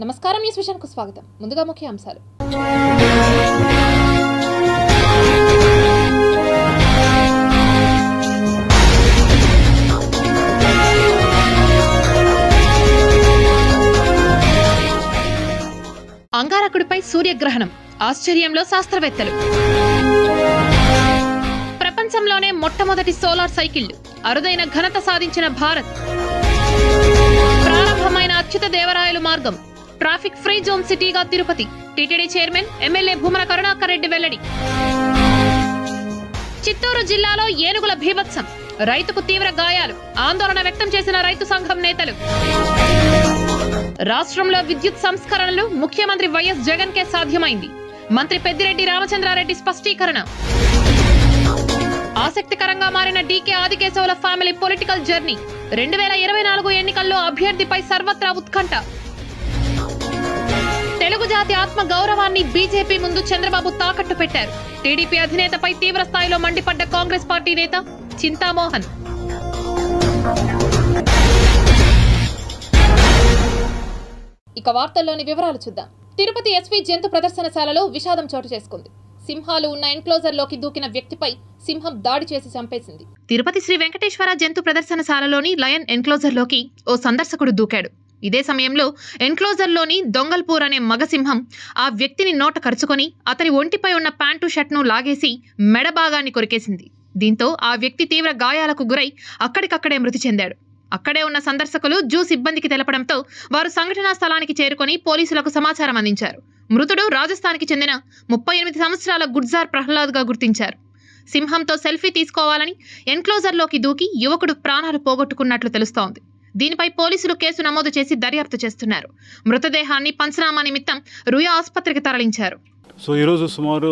నమస్కారం, న్యూస్ విషన్కు స్వాగతం. ముందుగా ముఖ్య అంశాలు. అంగారకుడిపై సూర్యగ్రహణం, ఆశ్చర్యంలో శాస్త్రవేత్తలు. ప్రపంచంలోనే మొట్టమొదటి సోలార్ సైకిళ్లు, అరుదైన ఘనత సాధించిన భారత్. ప్రారంభమైన అచ్యుత దేవరాయలు మార్గం, ట్రాఫిక్ ఫ్రీ జోన్ సిటీగా Tirupati. TTD chairman MLA Bhumana Karunakar Reddy వెల్లడి. చిత్తూరు జిల్లాలో ఏనుగుల భీభత్సం, రైతుకు తీవ్ర గాయాలు, ఆందోళన వ్యక్తం చేసిన రైతు సంఘం నేతలు. రాష్ట్రంలో విద్యుత్ సంస్కరణలు ముఖ్యమంత్రి వైఎస్ జగన్ కే సాధ్యమైంది. మంత్రి పెద్దిరెడ్డి రామచంద్రారెడ్డి స్పష్టీకరణ. ఆసక్తికరంగా మారిన DK Adikesavula family political journey. 2024 ఎన్నికల్లో అభ్యర్థిపై సర్వత్రా ఉత్కంఠ. తెలుగు జాతి ఆత్మ గౌరవాన్ని బీజేపీ ముందు చంద్రబాబు తాకట్టు పెట్టారు. టీడీపీ అధినేతపై తీవ్ర స్థాయిలో మండిపడ్డ కాంగ్రెస్ పార్టీ నేత చింతామోహన్. ఇక వార్తల్లోని వివరాలు చూద్దాం. తిరుపతి ఎస్వీ జంతు ప్రదర్శనశాలలో విషాదం చోటు చేసుకుంది. సింహాలు ఉన్న ఎన్క్లోజర్లోకి దూకిన వ్యక్తిపై సింహం దాడి చేసి చంపేసింది. తిరుపతి శ్రీ వెంకటేశ్వర జంతు ప్రదర్శనశాలలోని లయన్ ఎన్క్లోజర్లోకి ఓ సందర్శకుడు దూకాడు. ఇదే సమయంలో ఎన్క్లోజర్లోని దొంగల్పూర్ అనే మగసింహం ఆ వ్యక్తిని నోట కరుచుకొని అతని ఒంటిపై ఉన్న ప్యాంటు షర్ట్ను లాగేసి మెడ భాగాన్ని కొరికేసింది. దీంతో ఆ వ్యక్తి తీవ్ర గాయాలకు గురై అక్కడికక్కడే మృతి చెందాడు. అక్కడే ఉన్న సందర్శకులు జూ సిబ్బందికి తెలపడంతో వారు సంఘటనా స్థలానికి చేరుకొని పోలీసులకు సమాచారం అందించారు. మృతుడు రాజస్థాన్కి చెందిన 38 సంవత్సరాల గుడ్జార్ ప్రహ్లాద్ గా గుర్తించారు. సింహంతో సెల్ఫీ తీసుకోవాలని ఎన్క్లోజర్లోకి దూకి యువకుడు ప్రాణాలు పోగొట్టుకున్నట్లు తెలుస్తోంది. దీనిపై పోలీసులు కేసు నమోదు చేసి దర్యాప్తు చేస్తున్నారు. మృతదేహాన్ని పంచనామా నిమిత్తం రుయా ఆసుపత్రికి తరలించారు. సో ఈరోజు సుమారు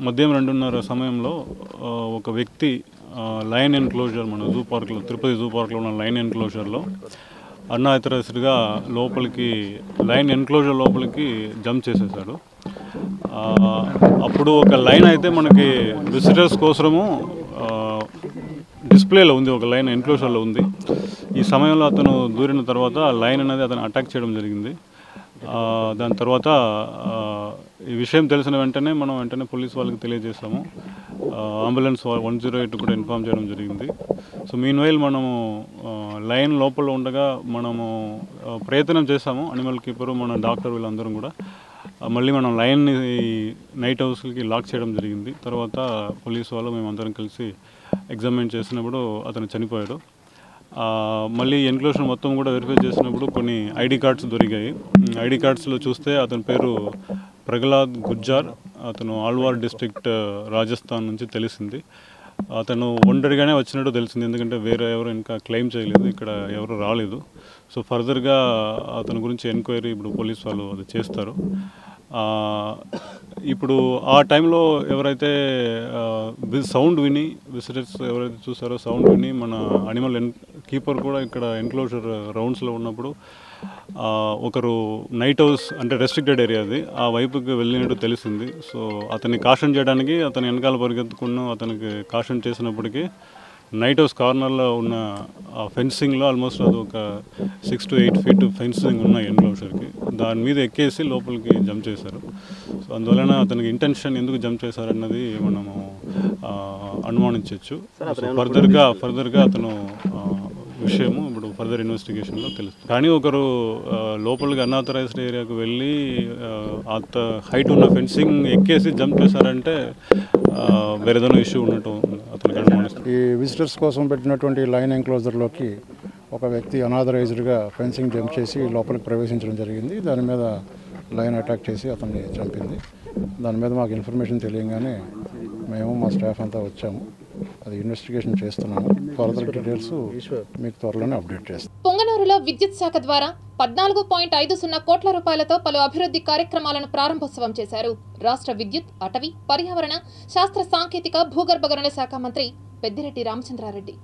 మధ్యాహ్నం 2:30 సమయంలో ఒక వ్యక్తి లయన్ ఎన్క్లోజర్, మన జూ పార్క్లో, తిరుపతి జూ పార్క్లో ఉన్న లయన్ ఎన్క్లోజర్లో అర్ధరాత్రిగా లోపలికి లయన్ ఎన్క్లోజర్ లోపలికి జంప్ చేసేసాడు. అప్పుడు ఒక లైన్ అయితే మనకి విజిటర్స్ కోసము డిస్ప్లేలో ఉంది, ఒక లైన్ ఎన్క్లోజర్లో ఉంది. ఈ సమయంలో అతను దూరిన తర్వాత లైన్ అనేది అతను అటాక్ చేయడం జరిగింది. దాని తర్వాత ఈ విషయం తెలిసిన వెంటనే మనం పోలీస్ వాళ్ళకి తెలియజేసాము. అంబులెన్స్ 108 కూడా ఇన్ఫార్మ్ చేయడం జరిగింది. సో మీన్ వైల్ మనము లైన్ లోపల ఉండగా మనము ప్రయత్నం చేసాము, అనిమల్ కీపరు, మన డాక్టర్ వీళ్ళందరం కూడా. మళ్ళీ మనం లైన్ని నైట్ హౌస్కి లాక్ చేయడం జరిగింది. తర్వాత పోలీస్ వాళ్ళు మేమందరం కలిసి ఎగ్జామిన్ చేసినప్పుడు అతను చనిపోయాడు. మళ్ళీ ఎన్క్లోజర్ మొత్తం కూడా వెరిఫై చేసినప్పుడు కొన్ని ఐడి కార్డ్స్ దొరికాయి. ఐడి కార్డ్స్లో చూస్తే అతని పేరు ప్రహ్లాద్ గుజ్జార్, అతను ఆల్వార్ డిస్ట్రిక్ట్ రాజస్థాన్ నుంచి తెలిసింది. అతను ఒంటరిగానే వచ్చినట్టు తెలిసింది, ఎందుకంటే వేరే ఎవరు ఇంకా క్లెయిమ్ చేయలేదు, ఇక్కడ ఎవరు రాలేదు. సో ఫర్దర్గా అతని గురించి ఎంక్వైరీ ఇప్పుడు పోలీస్ వాళ్ళు అది చేస్తారు. ఇప్పుడు ఆ టైంలో ఎవరైతే సౌండ్ విని, విజిటర్స్ ఎవరైతే చూసారో సౌండ్ విని, మన అనిమల్ కీపర్ కూడా ఇక్కడ ఎన్క్లోజర్ రౌండ్స్లో ఉన్నప్పుడు ఒకరు నైట్ హౌస్ అంటే రెస్ట్రిక్టెడ్ ఏరియా అది, ఆ వైపుకి వెళ్ళినట్టు తెలిసింది. సో అతన్ని కాషన్ చేయడానికి అతను వెనకాల పరిగెత్తుకున్న అతనికి కాషన్ చేసినప్పటికీ నైట్ హౌస్ కార్నర్లో ఉన్న ఆ ఫెన్సింగ్లో ఆల్మోస్ట్ అది ఒక 6 to 8 feet ఫెన్సింగ్ ఉన్న ఎన్క్లోజర్కి దాని మీద ఎక్కేసి లోపలికి జంప్ చేశారు. సో అందువలన అతనికి ఇంటెన్షన్ ఎందుకు జంప్ చేశారన్నది మనము అనుమానించవచ్చు. ఫర్దర్గా అతను విషయము ఇప్పుడు ఫర్దర్ ఇన్వెస్టిగేషన్లో తెలుస్తుంది. కానీ ఒకరు లోపలికి అన్ఆథరైజ్డ్ ఏరియాకు వెళ్ళి అంత హైట్ ఉన్న ఫెన్సింగ్ ఎక్కేసి జంప్ చేశారంటే వేరేదైనా ఇష్యూ ఉన్నట్టు అతనికి అనుమానిస్తుంది. ఈ విజిటర్స్ కోసం పెట్టినటువంటి లైన్ ఎన్క్లోజర్లోకి ఒక వ్యక్తి అన్ఆథరైజ్డ్గా ఫెన్సింగ్ జంప్ చేసి లోపలికి ప్రవేశించడం జరిగింది. దాని మీద లైన్ అటాక్ చేసి అతన్ని చంపింది. దాని మీద మాకు ఇన్ఫర్మేషన్ తెలియగానే మేము మా స్టాఫ్ అంతా వచ్చాము. అది ఇన్వెస్టిగేషన్ చేస్తున్నాము. ఫర్దర్ డీటెయిల్స్ మీకు త్వరలోనే అప్డేట్ చేస్తాం. పొంగనూరులో విద్యుత్ శాఖ ద్వారా 14.50 కోట్ల రూపాయలతో పలు అభివృద్ధి కార్యక్రమాలను ప్రారంభోత్సవం చేశారు రాష్ట్ర విద్యుత్, అటవీ, పర్యావరణ, శాస్త్ర సాంకేతిక, భూగర్భ గనుల శాఖ మంత్రి పెద్దిరెడ్డి రామచంద్రారెడ్డి.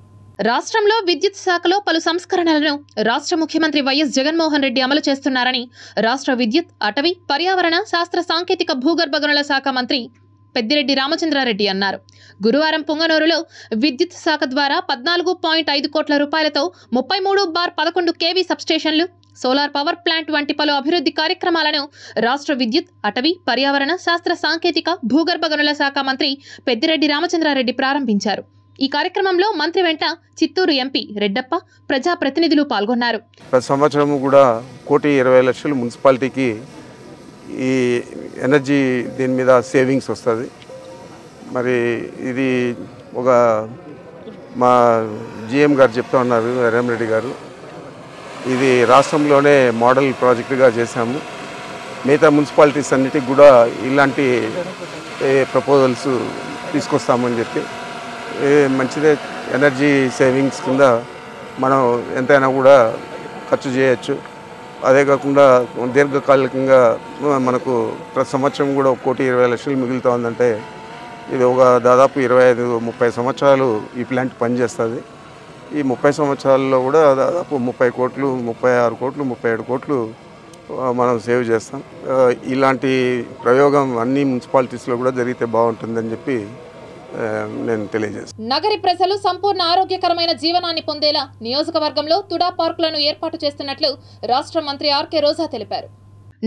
రాష్ట్రంలో విద్యుత్ శాఖలో పలు సంస్కరణలను రాష్ట్ర ముఖ్యమంత్రి వైఎస్ జగన్మోహన్ రెడ్డి అమలు చేస్తున్నారని రాష్ట్ర విద్యుత్, అటవీ, పర్యావరణ, శాస్త్ర సాంకేతిక, భూగర్భ గనుల శాఖ మంత్రి పెద్దిరెడ్డి రామచంద్రారెడ్డి అన్నారు. గురువారం పొంగనూరులో విద్యుత్ శాఖ ద్వారా 14.5 కోట్ల రూపాయలతో 33/11 kV సబ్స్టేషన్లు, సోలార్ పవర్ ప్లాంట్ వంటి పలు అభివృద్ధి కార్యక్రమాలను రాష్ట్ర విద్యుత్, అటవీ, పర్యావరణ, శాస్త్ర సాంకేతిక, భూగర్భ గనుల శాఖ మంత్రి పెద్దిరెడ్డి రామచంద్రారెడ్డి ప్రారంభించారు. ఈ కార్యక్రమంలో మంత్రి వెంట చిత్తూరు ఎంపీ రెడ్డప్ప, ప్రజాప్రతినిధులు పాల్గొన్నారు. ప్రతి సంవత్సరం కూడా 1,20,00,000 మున్సిపాలిటీకి ఈ ఎనర్జీ దీని మీద సేవింగ్స్ వస్తుంది. మరి ఇది ఒక మా జిఎం గారు చెప్తా ఉన్నారు, రెడ్డి గారు, ఇది రాష్ట్రంలోనే మోడల్ ప్రాజెక్టుగా చేశాము. మిగతా మున్సిపాలిటీస్ అన్నిటికి కూడా ఇలాంటి ప్రపోజల్స్ తీసుకొస్తామని చెప్పి మంచిదే. ఎనర్జీ సేవింగ్స్ కింద మనం ఎంతైనా కూడా ఖర్చు చేయొచ్చు. అదే కాకుండా దీర్ఘకాలికంగా మనకు ప్రతి సంవత్సరం కూడా 1,20,00,000 మిగులుతూ ఉందంటే ఇది ఒక దాదాపు 25-30 సంవత్సరాలు ఈ ప్లాంట్ పనిచేస్తుంది. ఈ 30 సంవత్సరాల్లో కూడా దాదాపు 30 కోట్లు, 36 కోట్లు, 37 కోట్లు మనం సేవ్ చేస్తాం. ఇలాంటి ప్రయోగం అన్ని మున్సిపాలిటీస్లో కూడా జరిగితే బాగుంటుందని చెప్పి నేను తెలియజేస్తాను. నగరి ప్రజలు సంపూర్ణ ఆరోగ్యకరమైన జీవనాన్ని పొందేలా నియోజకవర్గంలో తుడా పార్కులను ఏర్పాటు చేస్తున్నట్లు రాష్ట్ర మంత్రి ఆర్కే రోజా తెలిపారు.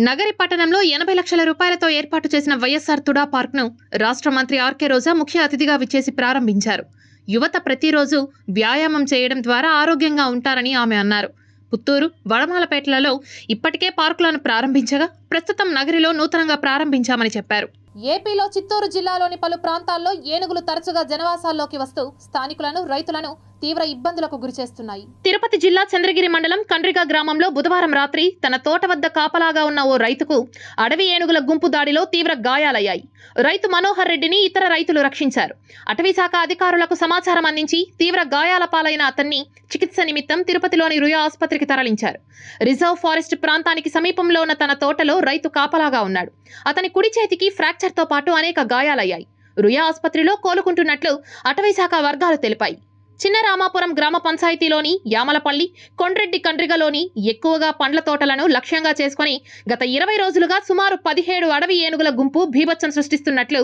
నగరి పట్టణంలో 80 లక్షల రూపాయలతో ఏర్పాటు చేసిన వైఎస్ఆర్ తుడా పార్క్ను రాష్ట్ర మంత్రి ఆర్కే రోజా ముఖ్య అతిథిగా విచ్చేసి ప్రారంభించారు. యువత ప్రతిరోజు వ్యాయామం చేయడం ద్వారా ఆరోగ్యంగా ఉంటారని ఆమె అన్నారు. పుత్తూరు, వడమాలపేటలలో ఇప్పటికే పార్కులను ప్రారంభించగా ప్రస్తుతం నగరిలో నూతనంగా ప్రారంభించామని చెప్పారు. ఏపీలో చిత్తూరు జిల్లాలోని పలు ప్రాంతాల్లో ఏనుగులు తరచుగా జనవాసాల్లోకి వస్తూ స్థానికులను, రైతులను తీవ్ర ఇబ్బందులకు గురిచేస్తున్నాయి. తిరుపతి జిల్లా చంద్రగిరి మండలం కండ్రిగా గ్రామంలో బుధవారం రాత్రి తన తోట వద్ద కాపలాగా ఉన్న ఓ రైతుకు అడవి ఏనుగుల గుంపు దాడిలో తీవ్ర గాయాలయ్యాయి. రైతు మనోహర్ రెడ్డిని ఇతర రైతులు రక్షించారు. అటవీశాఖ అధికారులకు సమాచారం అందించి తీవ్ర గాయాల పాలైన అతన్ని చికిత్స నిమిత్తం తిరుపతిలోని రుయా ఆసుపత్రికి తరలించారు. రిజర్వ్ ఫారెస్ట్ ప్రాంతానికి సమీపంలో ఉన్న తన తోటలో రైతు కాపలాగా ఉన్నాడు. అతని కుడి చేతికి ఫ్రాక్చర్తో పాటు అనేక గాయాలయ్యాయి. రుయా ఆసుపత్రిలో కోలుకుంటున్నట్లు అటవీశాఖ వర్గాలు తెలిపాయి. చిన్న రామాపురం గ్రామ పంచాయతీలోని యామలపల్లి, కొండ్రెడ్డి కండ్రిగలోని ఎక్కువగా పండ్ల తోటలను లక్ష్యంగా చేసుకుని గత 20 రోజులుగా సుమారు 17 అడవి ఏనుగుల గుంపు భీభత్సం సృష్టిస్తున్నట్లు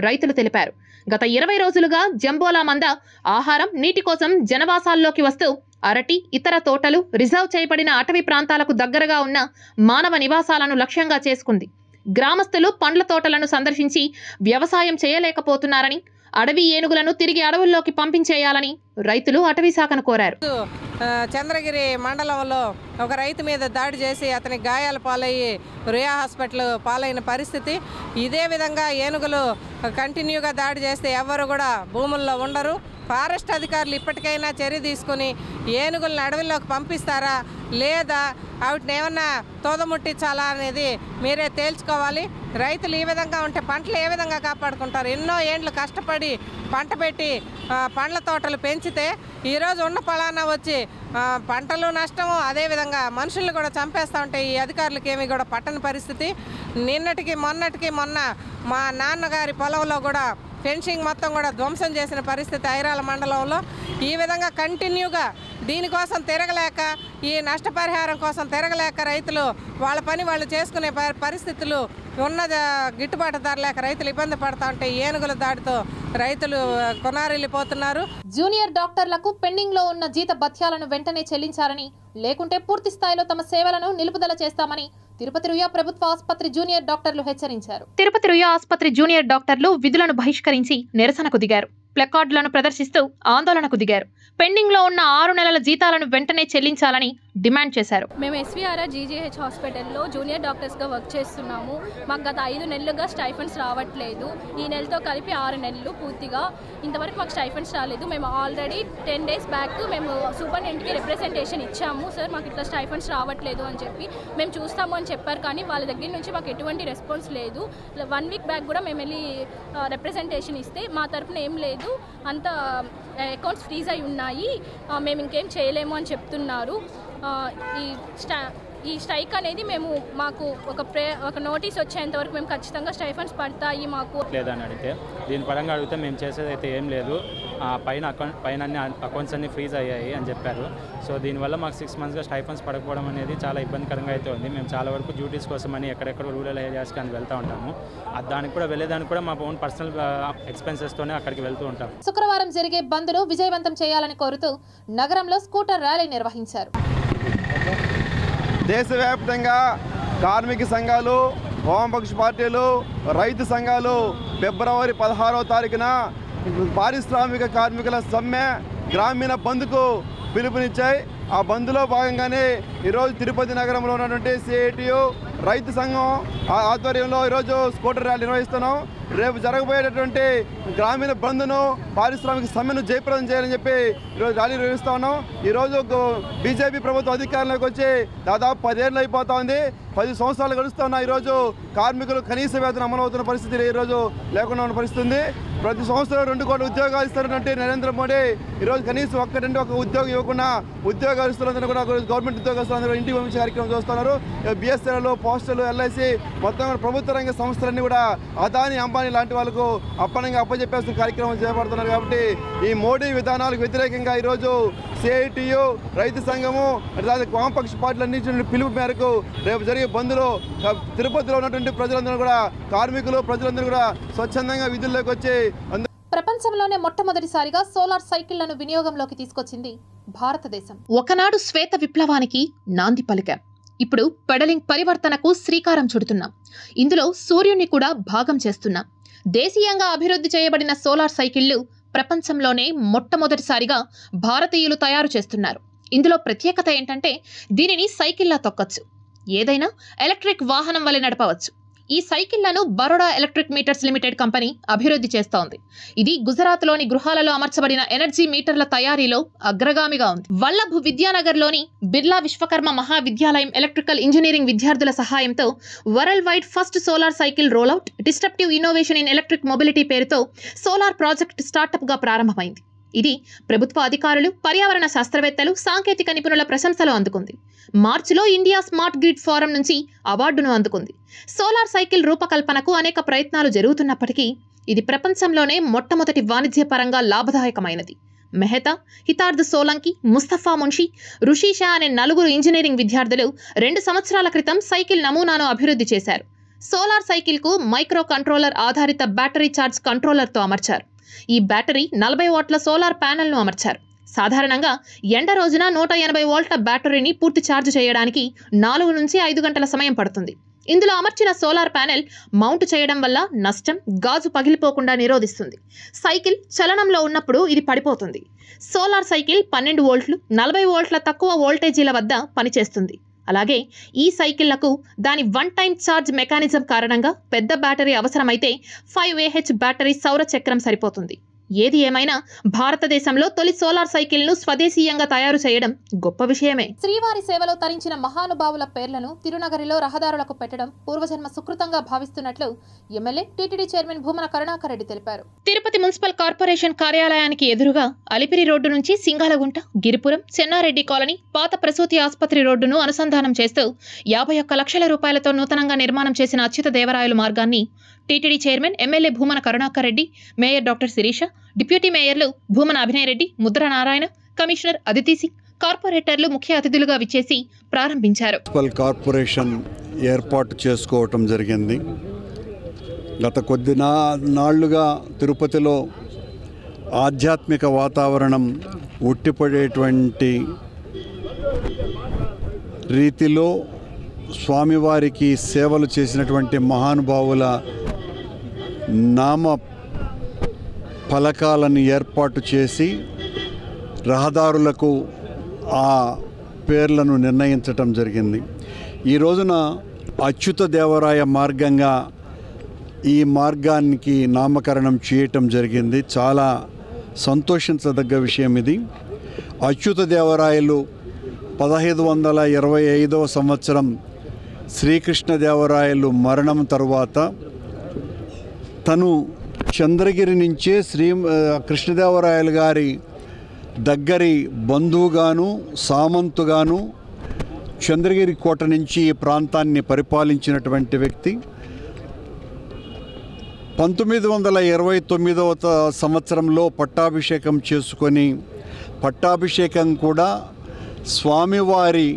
రైతులు తెలిపారు. గత 20 రోజులుగా జంబోలా మంద ఆహారం, నీటి కోసం జనవాసాల్లోకి వస్తూ అరటి, ఇతర తోటలు, రిజర్వ్ చేయబడిన అటవీ ప్రాంతాలకు దగ్గరగా ఉన్న మానవ నివాసాలను లక్ష్యంగా చేసుకుంది. గ్రామస్తులు పండ్ల తోటలను సందర్శించి వ్యవసాయం చేయలేకపోతున్నారని, అడవి ఏనుగులను తిరిగి అడవుల్లోకి పంపించేయాలని రైతులు అటవీ శాఖను కోరారు. చంద్రగిరి మండలంలో ఒక రైతు మీద దాడి చేసి అతని గాయాల పాలయ్యి రుయా హాస్పిటల్ పాలైన పరిస్థితి. ఇదే విధంగా ఏనుగులు కంటిన్యూగా దాడి చేస్తే ఎవరు కూడా భూముల్లో ఉండరు. ఫారెస్ట్ అధికారులు ఇప్పటికైనా చర్య తీసుకుని ఏనుగులను అడవుల్లోకి పంపిస్తారా లేదా వాటిని ఏమన్నా తోదముట్టించాలా అనేది మీరే తేల్చుకోవాలి. రైతులు ఈ విధంగా ఉంటే పంటలు ఏ విధంగా కాపాడుకుంటారు? ఎన్నో ఏండ్లు కష్టపడి పంట పెట్టి పండ్ల తోటలు పెంచితే ఈరోజు ఉన్న ఫలానా వచ్చి పంటలు నష్టము, అదేవిధంగా మనుషులను కూడా చంపేస్తూ ఉంటే ఈ అధికారులకు ఏమీ కూడా పట్టని పరిస్థితి. మొన్నటికి మొన్న మా నాన్నగారి పొలంలో కూడా ఫెన్సింగ్ మొత్తం కూడా ధ్వంసం చేసిన పరిస్థితి ఐరాల మండలంలో. ఈ విధంగా కంటిన్యూగా దీనికోసం తిరగలేక, ఈ నష్టపరిహారం కోసం తిరగలేక రైతులు వాళ్ళ పని వాళ్ళు చేసుకునే పరిస్థితులు ఉన్న గిట్టుబాటు ధర లేక రైతులు ఇబ్బంది పడతా ఉంటే ఏనుగుల దాడితో రైతులు కొనారిల్లిపోతున్నారు. జూనియర్ డాక్టర్లకు పెండింగ్ లో ఉన్న జీత భత్యాలను వెంటనే చెల్లించాలని, లేకుంటే పూర్తి స్థాయిలో తమ సేవలను నిలుపుదల చేస్తామని తిరుపతి రుయా ప్రభుత్వ ఆసుపత్రి జూనియర్ డాక్టర్లు హెచ్చరించారు. తిరుపతి రుయా ఆసుపత్రి జూనియర్ డాక్టర్లు విధులను బహిష్కరించి నిరసనకు దిగారు. ప్లకార్డులను ప్రదర్శిస్తూ ఆందోళనకు దిగారు. పెండింగ్ లో ఉన్న 6 నెలల జీతాలను వెంటనే చెల్లించాలని డిమాండ్ చేశారు. మేము ఎస్వీఆర్ఆర్ జీజీహెచ్ హాస్పిటల్లో జూనియర్ డాక్టర్స్గా వర్క్ చేస్తున్నాము. మాకు గత 5 నెలలుగా స్టైఫండ్స్ రావట్లేదు. ఈ నెలతో కలిపి 6 నెలలు పూర్తిగా ఇంతవరకు మాకు స్టైఫండ్స్ రాలేదు. మేము ఆల్రెడీ 10 days బ్యాక్ మేము సూపరింటెండెంట్కి రిప్రజెంటేషన్ ఇచ్చాము. సార్ మాకు ఇట్లా స్టైఫండ్స్ రావట్లేదు అని చెప్పి మేము చూస్తాము అని చెప్పారు. కానీ వాళ్ళ దగ్గర నుంచి మాకు ఎటువంటి రెస్పాన్స్ లేదు. 1 week బ్యాక్ కూడా మేము వెళ్ళి రిప్రజెంటేషన్ ఇస్తే మా తరఫున ఏం లేదు, అంత అకౌంట్స్ ఫ్రీజ్ అయి ఉన్నాయి, మేము ఇంకేం చేయలేము అని చెప్తున్నారు. ఈ స్ట్రైక్ అనేది మాకు ఒక నోటీస్ వచ్చేంత వరకు మేము ఖచ్చితంగా స్టైఫండ్స్ పడతాయి మాకు లేదని అడిగితే, దీని పరంగా అడిగితే మేము చేసేది అయితే ఏం లేదు, పైన అన్ని అకౌంట్స్ అన్ని ఫ్రీజ్ అయ్యాయి అని చెప్పారు. సో దీనివల్ల మాకు 6 monthsగా స్టైఫండ్స్ పడకపోవడం అనేది చాలా ఇబ్బందికరంగా అయితే ఉంది. మేము చాలా వరకు డ్యూటీస్ కోసమని ఎక్కడెక్కడ రూరల్ ఏరియాస్కి అని వెళ్తూ ఉంటాము. దానికి కూడా వెళ్ళేదానికి కూడా మా ఓన్ పర్సనల్ ఎక్స్పెన్సెస్తోనే అక్కడికి వెళ్తూ ఉంటాం. శుక్రవారం జరిగే బంద్ను విజయవంతం చేయాలని కోరుతూ నగరంలో స్కూటర్ ర్యాలీ నిర్వహించారు. దేశవ్యాప్తంగా కార్మిక సంఘాలు, వామపక్ష పార్టీలు, రైతు సంఘాలు ఫిబ్రవరి 16వ తారీఖున పారిశ్రామిక కార్మికుల సమ్మె గ్రామీణ బంద్కు పిలుపునిచ్చాయి. ఆ బంద్లో భాగంగానే ఈరోజు తిరుపతి నగరంలో ఉన్నటువంటి సిఐటియు రైతు సంఘం ఆధ్వర్యంలో ఈరోజు స్కూటర్ ర్యాలీ నిర్వహిస్తున్నాం. రేపు జరగబోయేటటువంటి గ్రామీణ బంద్ను, పారిశ్రామిక సమ్మెను జయప్రదం చేయాలని చెప్పి ఈరోజు ర్యాలీ నిర్వహిస్తూ ఉన్నాం. ఈరోజు బీజేపీ ప్రభుత్వం అధికారంలోకి వచ్చి దాదాపు 10 ఏళ్ళు అయిపోతా ఉంది. 10 సంవత్సరాలు గడుస్తున్నా ఈరోజు కార్మికులు కనీస వేతనం అమలవుతున్న పరిస్థితి ఈరోజు లేకుండా ఉన్న పరిస్థితి ఉంది. ప్రతి సంవత్సరం 2 కోట్ల ఉద్యోగాలు ఇస్తున్నటువంటి నరేంద్ర మోడీ ఈరోజు కనీసం ఒక ఉద్యోగం ఇవ్వకుండా ఉద్యోగస్తులందరూ కూడా గవర్నమెంట్ ఉద్యోగస్తులందరూ ఇంటికి పంపించే కార్యక్రమం చూస్తున్నారు. బిఎస్ఎన్ఎల్, పోస్టల్, ఎల్ఐసి మొత్తం ప్రభుత్వ రంగ సంస్థలన్నీ కూడా అదాని, అంబానీ లాంటి వాళ్ళకు అప్పచెప్పేస్తున్న కార్యక్రమం చేపడుతున్నారు. కాబట్టి ఈ మోడీ విధానాలకు వ్యతిరేకంగా ఈరోజు సిఐటియు, రైతు సంఘము, వామపక్ష పార్టీలన్నింటి పిలుపు మేరకు రేపు జరిగే బంద్లో తిరుపతిలో ఉన్నటువంటి ప్రజలందరూ కూడా, కార్మికులు ప్రజలందరూ కూడా స్వచ్ఛందంగా విధుల్లోకి వచ్చి ప్రపంచంలోనే మొట్టమొదటిసారిగా సోలార్ సైకిళ్లను వినియోగంలోకి తీసుకొచ్చింది భారతదేశం. ఒకనాడు శ్వేత విప్లవానికి నాంది పలికాం. ఇప్పుడు పెడలింగ్ పరివర్తనకు శ్రీకారం చుడుతున్నాం. ఇందులో సూర్యుని కూడా భాగం చేస్తున్నాం. దేశీయంగా అభివృద్ధి చేయబడిన సోలార్ సైకిళ్లు ప్రపంచంలోనే మొట్టమొదటిసారిగా భారతీయులు తయారు చేస్తున్నారు. ఇందులో ప్రత్యేకత ఏంటంటే దీనిని సైకిల్లా తొక్కచ్చు. ఏదైనా ఎలక్ట్రిక్ వాహనం వలె నడపవచ్చు. ఈ సైకిళ్లను Baroda electric meters limited company అభివృద్ధి చేస్తోంది. ఇది గుజరాత్లోని గృహాలలో అమర్చబడిన ఎనర్జీ మీటర్ల తయారీలో అగ్రగామిగా ఉంది. వల్లభ్ విద్యానగర్లోని బిర్లా విశ్వకర్మ మహావిద్యాలయం ఎలక్ట్రికల్ ఇంజనీరింగ్ విద్యార్థుల సహాయంతో world wide first solar cycle rollout disruptive innovation in electric mobility పేరుతో సోలార్ ప్రాజెక్ట్ స్టార్టప్గా ప్రారంభమైంది. ఇది ప్రభుత్వ అధికారులు, పర్యావరణ శాస్త్రవేత్తలు, సాంకేతిక నిపుణుల ప్రశంసలు అందుకుంది. మార్చిలో ఇండియా స్మార్ట్ గ్రిడ్ ఫోరం నుంచి అవార్డును అందుకుంది. సోలార్ సైకిల్ రూపకల్పనకు అనేక ప్రయత్నాలు జరుగుతున్నప్పటికీ ఇది ప్రపంచంలోనే మొట్టమొదటి వాణిజ్యపరంగా లాభదాయకమైనది. మెహతా, హితార్థ్ సోలంకి, ముస్తఫా మున్షి, రుషిషా అనే 4 ఇంజనీరింగ్ విద్యార్థులు 2 సంవత్సరాల క్రితం సైకిల్ నమూనాను అభివృద్ధి చేశారు. సోలార్ సైకిల్కు మైక్రో కంట్రోలర్ ఆధారిత బ్యాటరీ ఛార్జ్ కంట్రోలర్తో అమర్చారు. ఈ బ్యాటరీ 40 వాట్ల సోలార్ ప్యానెల్ను అమర్చారు. సాధారణంగా ఎండ రోజున 180 వోల్ట్ల బ్యాటరీని పూర్తి ఛార్జ్ చేయడానికి 4 నుంచి 5 గంటల సమయం పడుతుంది. ఇందులో అమర్చిన సోలార్ ప్యానెల్ మౌంట్ చేయడం వల్ల నష్టం, గాజు పగిలిపోకుండా నిరోధిస్తుంది. సైకిల్ చలనంలో ఉన్నప్పుడు ఇది పడిపోతుంది. సోలార్ సైకిల్ 12 వోల్ట్లు, 40 వోల్ట్ల తక్కువ వోల్టేజీల వద్ద పనిచేస్తుంది. అలాగే ఈ సైకిళ్లకు దాని 1 టైం ఛార్జ్ మెకానిజం కారణంగా పెద్ద బ్యాటరీ అవసరమైతే 5Ah బ్యాటరీ సౌర చక్రం సరిపోతుంది. ఏది ఏమైనా భారతదేశంలో తొలి సోలార్ సైకిల్ను స్వదేశీయంగా తయారు చేయడం గొప్ప విషయమే. శ్రీవారి సేవలో తరించిన మహానుభావుల పేర్లను తిరునగరిలో రహదారులకు పెట్టడం పూర్వజన్మ సుకృతంగా భావిస్తున్నట్లు MLA TTD chairman Bhumana Karunakar Reddy తెలిపారు. తిరుపతి మున్సిపల్ కార్పొరేషన్ కార్యాలయానికి ఎదురుగా అలిపిరి రోడ్డు నుంచి సింగాలగుంట, గిరిపురం, చెన్నారెడ్డి కాలనీ, పాత ప్రసూతి ఆసుపత్రి రోడ్డును అనుసంధానం చేస్తూ 51 లక్షల రూపాయలతో నూతనంగా నిర్మాణం చేసిన అచ్యుత దేవరాయలు మార్గాన్ని TTD chairman MLA Bhumana Karunakar Reddy, mayor doctor Sirisha, deputy మేయర్లు భూమన అభినయ్ రెడ్డి, ముద్ర నారాయణ, కమిషనర్ అదితి సింగ్, కార్పొరేటర్లు ముఖ్య అతిథులుగా విచ్చేసి ప్రారంభించారు. మున్సిపల్ కార్పొరేషన్ ఏర్పాటు చేసుకోవటం జరిగింది. గత కొద్ది నాళ్లుగా తిరుపతిలో ఆధ్యాత్మిక వాతావరణం ఉట్టిపడేటువంటి రీతిలో స్వామివారికి సేవలు చేసినటువంటి మహానుభావుల నామ ఫలకాలను ఏర్పాటు చేసి రహదారులకు ఆ పేర్లను నిర్ణయించటం జరిగింది. ఈ రోజున అచ్యుత దేవరాయ మార్గంగా ఈ మార్గానికి నామకరణం చేయటం జరిగింది. చాలా సంతోషించదగ్గ విషయం ఇది. అచ్యుత దేవరాయలు 1525వ సంవత్సరం శ్రీకృష్ణదేవరాయలు మరణం తరువాత తను చంద్రగిరి నుంచే కృష్ణదేవరాయలు గారి దగ్గరి బంధువుగాను సామంతుగాను చంద్రగిరి కోట నుంచి ఈ ప్రాంతాన్ని పరిపాలించినటువంటి వ్యక్తి. 1929వ సంవత్సరంలో పట్టాభిషేకం చేసుకొని, పట్టాభిషేకం కూడా స్వామివారి